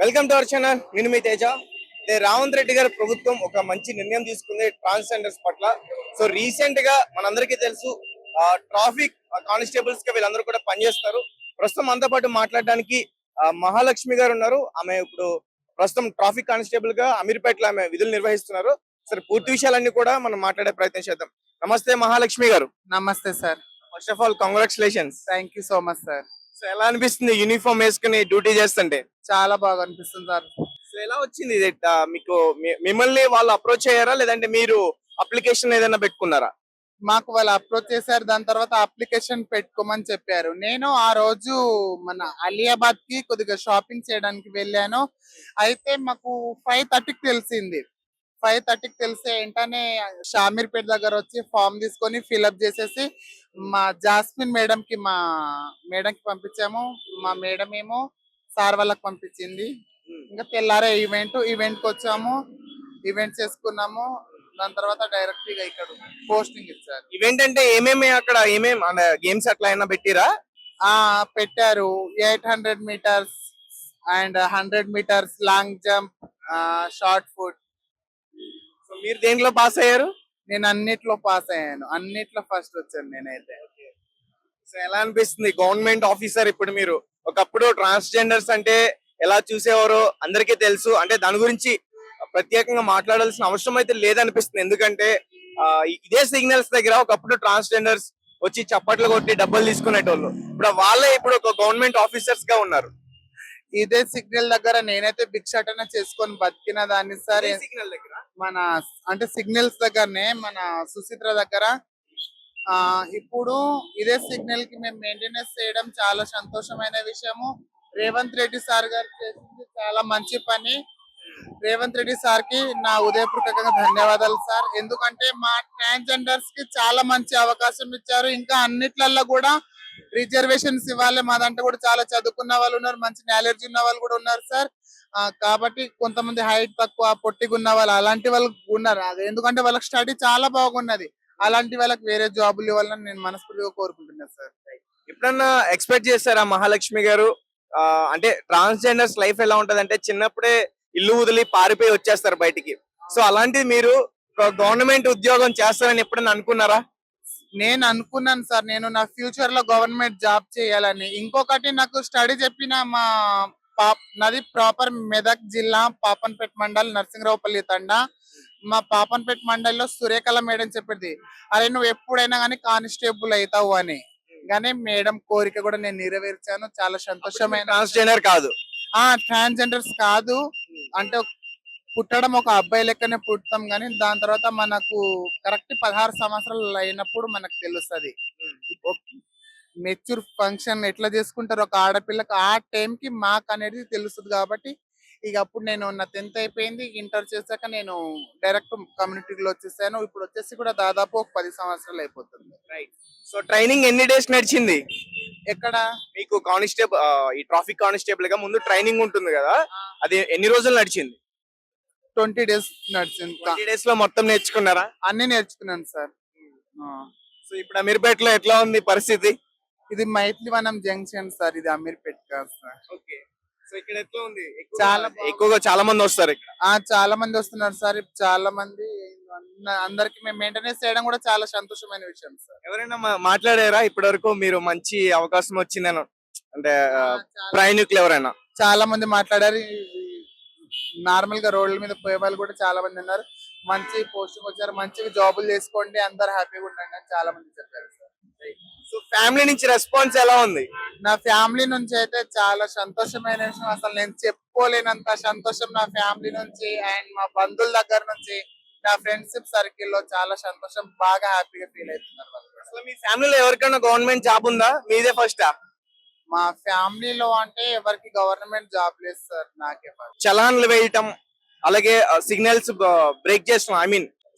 Welcome to our channel. నేను మీ తేజ. రేవంత్ రెడ్డి గారి ప్రభుత్వం ఒక మంచి నిర్ణయం తీసుకుంది ట్రాన్స్జెండర్స్ పట్ల. సో రీసెంట్ గా మనందరికీ తెలుసు, ట్రాఫిక్ కానిస్టేబుల్స్ గా వీళ్ళందరూ కూడా పనిచేస్తారు. ప్రస్తుతం మనతో పాటు మాట్లాడడానికి మహాలక్ష్మి గారు ఉన్నారు. ఆమె ఇప్పుడు ప్రస్తుతం ట్రాఫిక్ కానిస్టేబుల్ గా అమీర్పేటలో ఆమె విధులు నిర్వహిస్తున్నారు. సరే, పూర్తి విషయాలన్నీ కూడా మనం మాట్లాడే ప్రయత్నం చేద్దాం. నమస్తే మహాలక్ష్మి గారు. నమస్తే sir. First of all congratulations. Thank you so much sir. So ఎలా అనిపిస్తుంది యూనిఫామ్ వేసుకుని డ్యూటీ చేస్తుంటే? చాలా బాగా అనిపిస్తుంది సార్. సో ఎలా వచ్చింది ఇది? మీకు మిమ్మల్ని వాళ్ళు అప్రోచ్ అయ్యారా, లేదంటే మీరు అప్లికేషన్ ఏదైనా పెట్టుకున్నారా? మాకు వాళ్ళు అప్రోచ్ చేశారు, దాని తర్వాత అప్లికేషన్ పెట్టుకోమని చెప్పారు. నేను ఆ రోజు మన అలియాబాద్ కి కొద్దిగా షాపింగ్ చేయడానికి వెళ్ళాను. అయితే మాకు 5:30కి తెలిసింది. 5:30కి తెలిసే వెంటనే షామీర్పేట దగ్గర వచ్చి ఫామ్ తీసుకొని ఫిల్అప్ చేసేసి మా జాస్మిన్ మేడంకి పంపించాము. మా మేడం ఏమో సార్ వాళ్ళకి పంపించింది. ఇంకా తెల్లారే ఈవెంట్ కి వచ్చాము, ఈవెంట్ చేసుకున్నాము. దాని తర్వాత డైరెక్ట్ గా ఇక్కడ పోస్టింగ్ ఇచ్చారు. ఈవెంట్ అంటే ఏమేమి అక్కడ గేమ్స్ అట్లా అయినా పెట్టిరా? పెట్టారు. 800 meters and 100 meters long jump, shot put. So మీరు దేంట్లో పాస్ అయ్యారు? నేను అన్నిట్లో పాస్ అయ్యాను, అన్నిట్లో ఫస్ట్ వచ్చాను నేనైతే. సో ఎలా అనిపిస్తుంది గవర్నమెంట్ ఆఫీసర్ ఇప్పుడు మీరు? ఒకప్పుడు ట్రాన్స్జెండర్స్ అంటే ఎలా చూసేవారో అందరికీ తెలుసు. అంటే దాని గురించి ప్రత్యేకంగా మాట్లాడాల్సిన అవసరం అయితే లేదనిపిస్తుంది. ఎందుకంటే ఇదే సిగ్నల్స్ దగ్గర ఒకప్పుడు ట్రాన్స్జెండర్స్ వచ్చి చప్పట్లు కొట్టి డబ్బులు తీసుకునేటోళ్ళు. వాళ్ళే ఇప్పుడు ఒక గవర్నమెంట్ ఆఫీసర్స్ గా ఉన్నారు. ఇదే సిగ్నల్ దగ్గర నేనైతే భిక్షాటన చేసుకొని బతికిన దాన్ని సార్. సిగ్నల్ దగ్గర మన అంటే సిగ్నల్స్ దగ్గరనే మన సుచిత్ర దగ్గర. ఇప్పుడు ఇదే సిగ్నల్ కి మేము మెయింటెనెన్స్ చేయడం చాలా సంతోషమైన విషయము. రేవంత్ రెడ్డి సార్ గారు చేసింది చాలా మంచి పని. రేవంత్ రెడ్డి సార్ కి నా ఉదయపూర్వకంగా ధన్యవాదాలు సార్. ఎందుకంటే మా ట్రాన్స్జెండర్స్ కి చాలా మంచి అవకాశం ఇచ్చారు. ఇంకా అన్నిట్లలో కూడా రిజర్వేషన్స్ ఇవ్వాలి. మా దాంట్లో కూడా చాలా చదువుకున్న వాళ్ళు ఉన్నారు, మంచి నాలెడ్జ్ ఉన్న వాళ్ళు కూడా ఉన్నారు సార్. కాబట్టి కొంతమంది హైట్ తక్కువ, పొట్టిగా ఉన్న వాళ్ళు, అలాంటి వాళ్ళు ఉన్నారు. ఎందుకంటే వాళ్ళకి స్టడీ చాలా బాగున్నది. అలాంటి వాళ్ళకి వేరే జాబులు ఇవ్వాలని నేను మనస్ఫూర్తిగా కోరుకుంటున్నాను సార్. ఎప్పుడన్నా ఎక్స్పెక్ట్ చేస్తారా మహాలక్ష్మి గారు? అంటే ట్రాన్స్జెండర్స్ లైఫ్ ఎలా ఉంటది అంటే చిన్నప్పుడే ఇల్లు వదిలి పారిపోయి వచ్చేస్తారు బయటికి. సో అలాంటిది మీరు గవర్నమెంట్ ఉద్యోగం చేస్తారని ఎప్పుడన్నా అనుకున్నారా? నేను అనుకున్నాను సార్, నేను నా ఫ్యూచర్ లో గవర్నమెంట్ జాబ్ చేయాలని. ఇంకొకటి నాకు స్టడీ చెప్పిన నాది ప్రాపర్ మెదక్ జిల్లా పాపన్పేట మండల్ నరసింహరావుపల్లి తండా. మా పాపన్పేట మండలిలో సురేఖల మేడం చెప్పేది, అరే నువ్వు ఎప్పుడైనా కానీ కానిస్టేబుల్ అవుతావు అని. కానీ మేడం కోరిక కూడా నేను నెరవేర్చాను. చాలా సంతోషమైన. ట్రాన్స్జెండర్ కాదు, ట్రాన్స్జెండర్స్ కాదు అంటే పుట్టడం ఒక అబ్బాయి లెక్కనే పుడతాం, కానీ దాని తర్వాత మనకు కరెక్ట్ 16 సంవత్సరాలు అయినప్పుడు మనకు తెలుస్తుంది మెచ్యూర్ ఫంక్షన్ ఎట్లా చేసుకుంటారు ఒక ఆడపిల్లకి. ఆ టైంకి మాకు అనేది తెలుస్తుంది. కాబట్టి ఇక అప్పుడు నేను నా 10th అయిపోయింది, ఇంటర్ చేశాక నేను డైరెక్ట్ కమ్యూనిటీలో వచ్చేసాను. ఇప్పుడు వచ్చేసి కూడా దాదాపు ఒక 10 సంవత్సరాలు అయిపోతుంది. సో ట్రైనింగ్ ఎన్ని డేస్ నడిచింది? ఎక్కడ మీకు కానిస్టేబుల్, ఈ ట్రాఫిక్ కానిస్టేబుల్ గా ముందు ట్రైనింగ్ ఉంటుంది కదా, అది ఎన్ని రోజులు నడిచింది? 20 days నడిచింది. 20 days లో మొత్తం నేర్చుకున్నారా? అన్ని నేర్చుకున్నాను సార్. సో ఇప్పుడు అమీర్పేటలో ఎట్లా ఉంది పరిస్థితి? ఇది మైత్రివనం జంక్షన్ సార్, ఇది అమీర్పేట కాదు సార్. ఓకే. సో ఇక్కడ ఎట్లా ఉంది? ఎక్కువగా చాలా మంది వస్తారు ఇక్కడ. చాలా మంది వస్తున్నారు సార్. చాలా మంది, అందరికి మేము మెయింటెనెన్స్ చేయడం కూడా చాలా సంతోషమైన విషయం సార్. ఎవరైనా మాట్లాడారా ఇప్పటి వరకు మీరు మంచి అవకాశం వచ్చిందని? అంటే ప్రయాణికులు ఎవరైనా? చాలా మంది మాట్లాడారు. నార్మల్ గా రోడ్ల మీద పోయే వాళ్ళు కూడా చాలా మంది ఉన్నారు. మంచి పోస్టింగ్ వచ్చారు, మంచిగా జాబులు చేసుకోండి, అందరు హ్యాపీగా ఉండండి అని చాలా మంది చెప్పారు సార్. సో ఫ్యామిలీ నుంచి రెస్పాన్స్ ఎలా ఉంది? నా ఫ్యామిలీ నుంచి అయితే చాలా సంతోషమైన విషయం. అసలు నేను చెప్పుకోలేనంత సంతోషం నా ఫ్యామిలీ నుంచి అండ్ మా బంధువుల దగ్గర నుంచి, నా ఫ్రెండ్షిప్ సర్కిల్ లో చాలా సంతోషం. బాగా హ్యాపీగా ఫీల్ అవుతున్నారు వాళ్ళు. అసలు మీ ఫ్యామిలీలో ఎవరికైనా గవర్నమెంట్ జాబ్ ఉందా? మీదే ఫస్టా? మా ఫ్యామిలీలో అంటే ఎవరికి గవర్నమెంట్ జాబ్ లేదు సార్. నాకే చలాన్లు వేయటం, అలాగే సిగ్నల్స్ బ్రేక్ చేస్తాం,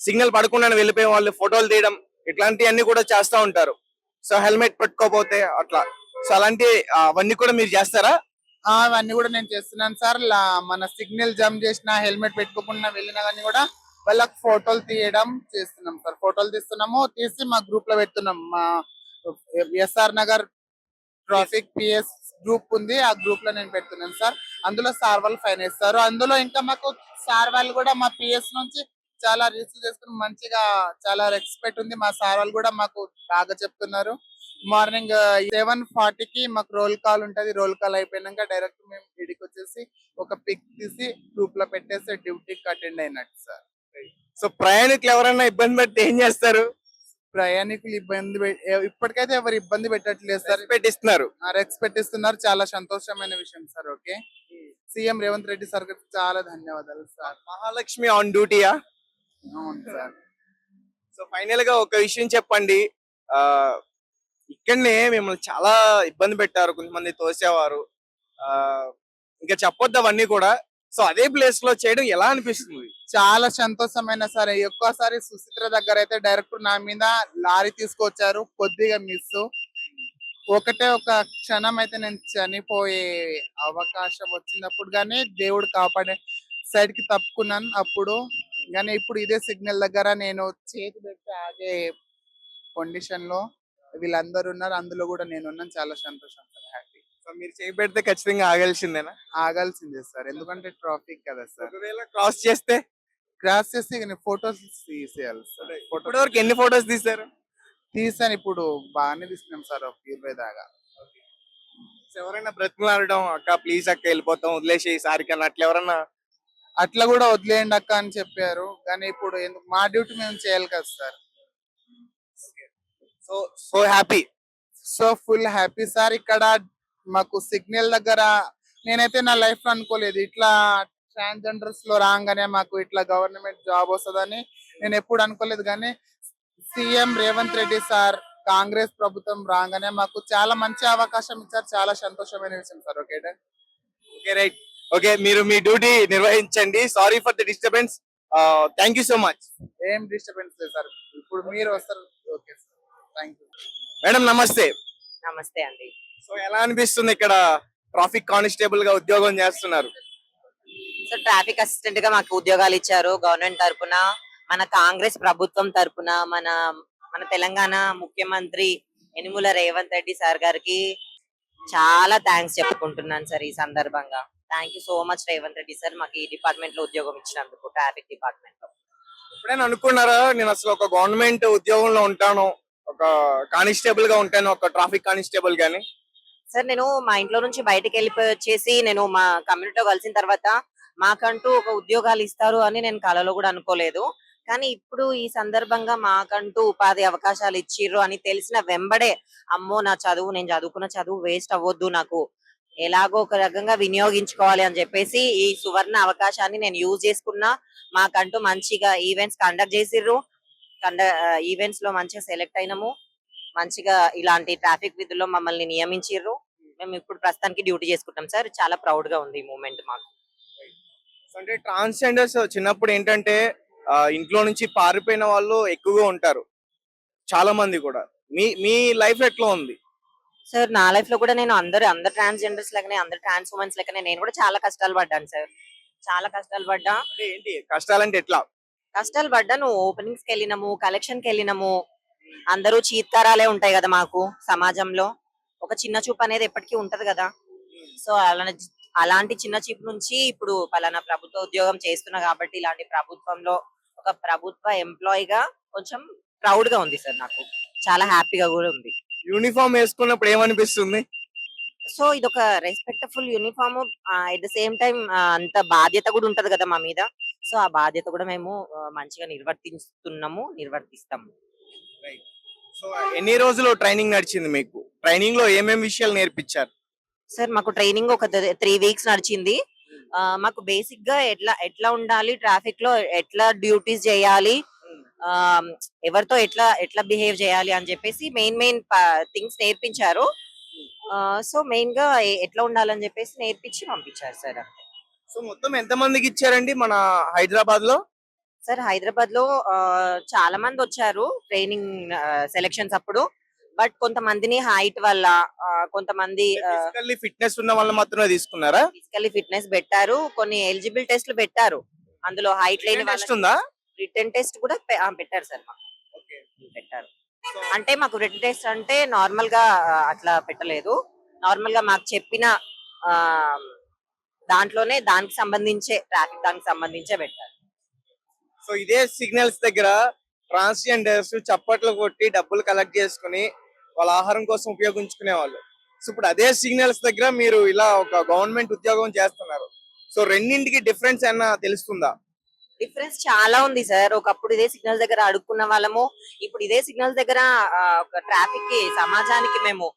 సిగ్నల్ పడకుండా వెళ్ళిపోయే వాళ్ళు ఫోటోలు తీయడం, ఇట్లాంటివన్నీ కూడా చేస్తా ఉంటారు. సో హెల్మెట్ పెట్టుకోపోతే అట్లా. సో అలాంటి అవన్నీ కూడా మీరు చేస్తారా? అవన్నీ కూడా నేను చేస్తున్నాను సార్. మన సిగ్నల్ జంప్ చేసిన, హెల్మెట్ పెట్టుకోకుండా వెళ్ళినా కానీ కూడా వాళ్ళకి ఫోటోలు తీయడం చేస్తున్నాం సార్. ఫోటోలు తీసి మా గ్రూప్ లో పెడుతున్నాం. మా SR Nagar traffic PS group ఉంది, ఆ గ్రూప్ లో నేను పెడుతున్నాను సార్. అందులో సార్ వాళ్ళు ఫైన్ వేస్తారు. అందులో ఇంకా మాకు సార్ వాళ్ళు కూడా మా పిఎస్ నుంచి చాలా రిసీవ్ చేసుకుని మంచిగా చాలా రెస్పెక్ట్ ఉంది. మా సార్ వాళ్ళు కూడా మాకు బాగా చెప్తున్నారు. మార్నింగ్ 7:40కి మాకు రోల్ కాల్ ఉంటది. రోల్ కాల్ అయిపోయినాక డైరెక్ట్ మేము ఇడికి వచ్చేసి ఒక పిక్ తీసి గ్రూప్ లో పెట్టేసి డ్యూటీకి అటెండ్ అయినట్టు సార్. సో ప్రయాణికులు ఎవరైనా ఇబ్బంది పెడితే ఏం చేస్తారు? ప్రయాణికులు ఇప్పటికైతే ఎవరు ఇబ్బంది పెట్టట్లేదు సార్. పెట్టిస్తున్నారు. రెస్పెక్ట్ ఇస్తున్నారు. చాలా సంతోషమైన విషయం sir. Okay, CM Revanth Reddy sir గారికి చాలా ధన్యవాదాలు సార్. మహాలక్ష్మి ఆన్ డ్యూటీయా? అవును సార్. సో ఫైనల్ గా ఒక విషయం చెప్పండి. ఆ ఇక్కడనే మిమ్మల్ని చాలా ఇబ్బంది పెట్టారు, కొంతమంది తోసేవారు. ఆ ఇంకా చెప్పొద్దు అవన్నీ కూడా. సో అదే ప్లేస్ లో చేయడం ఎలా అనిపిస్తుంది? చాలా సంతోషమైన సార్. ఒక్కసారి సుచిత్ర దగ్గర అయితే డైరెక్ట్ నా మీద లారీ తీసుకొచ్చారు. కొద్దిగా మిస్, ఒకటే ఒక క్షణం అయితే నేను చనిపోయే అవకాశం వచ్చినప్పుడు కానీ దేవుడు కాపాడే సైడ్ కి తప్పుకున్నాను అప్పుడు. కానీ ఇప్పుడు ఇదే సిగ్నల్ దగ్గర నేను చేతి పెట్టి ఆగే కండిషన్ లో వీళ్ళందరూ ఉన్నారు. అందులో కూడా నేను ఉన్నాను. చాలా సంతోషం సార్. హ్యాపీ. సో మీరు చేపెడితే ఖచ్చితంగా ఆగాల్సిందేనా? ఆగాల్సిందే సార్, ఎందుకంటే ట్రాఫిక్ కదా సార్. ఒకవేళ క్రాస్ చేస్తే? క్రాస్ చేస్తే ఫొటోస్ తీసేయాలి సార్. ఇప్పటి వరకు ఎన్ని ఫోటోస్ తీశారు? తీసాను, ఇప్పుడు బాగానే తీసినాం సార్, ఒక 20 దాకా. సో ఎవరైనా బ్రతిమలాడడం, అక్క ప్లీజ్ అక్క వెళ్ళిపోతాం వదిలేసి ఈసారి కన్నా అట్లా ఎవరన్నా? అట్లా కూడా వదిలేయండి అక్క అని చెప్పారు. కానీ ఇప్పుడు ఎందుకు, మా డ్యూటీ మేము చేయాలి కదా sir. So so happy. So full happy sir. ఇక్కడ మాకు సిగ్నల్ దగ్గర నేనైతే నా లైఫ్ లో అనుకోలేదు ఇట్లా ట్రాన్స్జెండర్స్ లో రాగానే మాకు ఇట్లా గవర్నమెంట్ జాబ్ వస్తుందని నేను ఎప్పుడు అనుకోలేదు. కానీ సీఎం రేవంత్ రెడ్డి సార్, కాంగ్రెస్ ప్రభుత్వం రాగానే మాకు చాలా మంచి అవకాశం ఇచ్చారు. చాలా సంతోషమైన విషయం sir. Okay okay right. Okay, మీరు మీ డ్యూటీ నిర్వహించండి. Sorry for the disturbance. Thank you so much. ఏం డిస్టర్బెన్స్ లేదు సార్, ఇప్పుడు మీరు వస్తారు. Okay sir, thank you. Madam నమస్తే. నమస్తే అండి. సో ఎలా అనిపిస్తుంది ఇక్కడ ట్రాఫిక్ కానిస్టేబుల్ గా ఉద్యోగం చేస్తున్నారు? సో ట్రాఫిక్ అసిస్టెంట్ గా మాకు ఉద్యోగాలు ఇచ్చారు గవర్నమెంట్ తరపున, మన కాంగ్రెస్ ప్రభుత్వం తరపున, మన మన తెలంగాణ ముఖ్యమంత్రి యనుమల రేవంత్ రెడ్డి సార్ గారికి చాలా థ్యాంక్స్ చెప్పుకుంటున్నాను సార్ ఈ సందర్భంగా. Thank you so much Revanth Reddy sir, మాకు ఈ డిపార్ట్మెంట్ లో ఉద్యోగం ఇచ్చినందుకు, ట్రాఫిక్ డిపార్ట్మెంట్ లో. ఎప్పుడైనా అనుకున్నారా నేను అసలు ఒక గవర్నమెంట్ ఉద్యోగంలో ఉంటాను, ఒక కానిస్టేబుల్ గా ఉంటాను, ఒక ట్రాఫిక్ కానిస్టేబుల్ గాని? సార్ నేను మా ఇంట్లో నుంచి బయటకు వెళ్ళిపోయి వచ్చేసి నేను మా కమ్యూనిటీలో కలిసిన తర్వాత మాకంటూ ఒక ఉద్యోగాలు ఇస్తారు అని నేను కలలో కూడా అనుకోలేదు. కానీ ఇప్పుడు ఈ సందర్భంగా మాకంటూ ఉపాధి అవకాశాలు ఇచ్చిర్రు అని తెలిసిన వెంబడే, అమ్మో నా చదువు, నేను చదువుకున్న చదువు వేస్ట్ అవ్వద్దు, నాకు ఎలాగో ఒక రకంగా వినియోగించుకోవాలి అని చెప్పేసి ఈ సువర్ణ అవకాశాన్ని నేను యూజ్ చేసుకున్నా. మాకంటూ మంచిగా ఈవెంట్స్ కండక్ట్ చేసిర్రు. ఈవెంట్స్ లో మంచిగా సెలెక్ట్ అయినాము. మంచిగా ఇలాంటి ట్రాఫిక్ విధుల్లో మమ్మల్ని నియమించిర్రు. మేము ఇప్పుడు ప్రస్తుతానికి డ్యూటీ చేసుకుంటాం సార్. చాలా ప్రౌడ్ గా ఉంది ఈ మూమెంట్ మాకు. అంటే ట్రాన్స్జెండర్స్ చిన్నప్పుడు ఏంటంటే ఇంట్లో నుంచి పారిపోయిన వాళ్ళు ఎక్కువగా ఉంటారు, చాలా మంది కూడా. మీ మీ లైఫ్ ఎట్లా ఉంది? సార్ నా లైఫ్ లో కూడా నేను అందరు ట్రాన్స్జెండర్స్ లాగానే, అందరు ట్రాన్స్ ఉమెన్స్ లాగానే నేను కూడా చాలా కష్టాలు పడ్డాను సార్. చాలా కష్టాలు పడ్డా. అంటే ఏంటి కష్టాలంటే ఎట్లా? కష్టాలు పడ్డాను. ఓపెనింగ్స్ కి వెళ్ళినాము, కలెక్షన్ కి వెళ్ళినాము. అందరూ చీత్కారాలే ఉంటాయి కదా మాకు సమాజంలో. ఒక చిన్న చూపు అనేది ఎప్పటికీ ఉంటది కదా. సో అలాంటి చిన్న చూపు నుంచి ఇప్పుడు పలానా ప్రభుత్వ ఉద్యోగం చేస్తున్నా కాబట్టి, ఇలాంటి ప్రభుత్వంలో ఒక ప్రభుత్వ ఎంప్లాయీ గా కొంచెం ప్రౌడ్ గా ఉంది సార్. నాకు చాలా హ్యాపీగా కూడా ఉంది. యూనిఫామ్ వేసుకున్నప్పుడు ఏమనిపిస్తుంది? సో ఇది ఒక respectful uniform, at the same time అంత బాధ్యత కూడా ఉంటది కదా మా మీద. సో ఆ బాధ్యత కూడా మేము మంచిగా నిర్వర్తిస్తాము. సో ఎన్ని రోజులు ట్రైనింగ్ నడిచింది మీకు? ట్రైనింగ్ లో ఏమేమి విషయాలు నేర్పించారు? సార్ మాకు ట్రైనింగ్ ఒక 3 వీక్స్ నడిచింది. మాకు బేసిక్ గా ఎట్లా ఉండాలి, ట్రాఫిక్ లో ఎట్లా డ్యూటీస్ చేయాలి, ఎవరితో ఎట్లా బిహేవ్ చేయాలి అని చెప్పేసి మెయిన్ థింగ్స్ నేర్పించారు. సో మెయిన్ గా ఎట్లా ఉండాలని చెప్పేసి నేర్పించి పంపించారు సార్. సో మొత్తం ఎంత మందికి ఇచ్చారండి మన హైదరాబాద్ లో? సార్ హైదరాబాద్ లో చాలా మంది వచ్చారు ట్రైనింగ్ సెలక్షన్స్ అప్పుడు. బట్ కొంతమందిని హైట్ వల్ల, కొంతమంది ఫిజికల్లీ ఫిట్నెస్ ఉన్న వాళ్ళు మాత్రమే తీసుకున్నారా? ఫిజికల్లీ ఫిట్నెస్ పెట్టారు, కొన్ని ఎలిజిబుల్ టెస్ట్లు పెట్టారు. అందులో హైట్ లేని టెస్ట్ ఉందా? రిటర్న్ టెస్ట్ కూడా పెట్టారు సార్. మాకు పెట్టారు. అంటే మాకు రిటర్న్ టెస్ట్ అంటే నార్మల్ గా అట్లా పెట్టలేదు. నార్మల్ గా మాకు చెప్పిన దాంట్లోనే దానికి సంబంధించే ట్రాఫిక్ దానికి సంబంధించే పెట్టాలి. సో ఇదే సిగ్నల్స్ దగ్గర ట్రాన్స్జెండర్స్ చప్పట్లు కొట్టి డబ్బులు కలెక్ట్ చేసుకుని వాళ్ళ ఆహారం కోసం ఉపయోగించుకునే వాళ్ళు. సో ఇప్పుడు అదే సిగ్నల్స్ దగ్గర మీరు ఇలా ఒక గవర్నమెంట్ ఉద్యోగం చేస్తున్నారు. సో రెండింటికి డిఫరెన్స్ ఏమన్నా తెలుస్తుందా? డిఫరెన్స్ చాలా ఉంది సార్. ఒకప్పుడు ఇదే సిగ్నల్ దగ్గర అడుక్కున్న వాళ్ళము, ఇప్పుడు ఇదే సిగ్నల్ దగ్గర ఒక ట్రాఫిక్ కి సమాజానికి మేము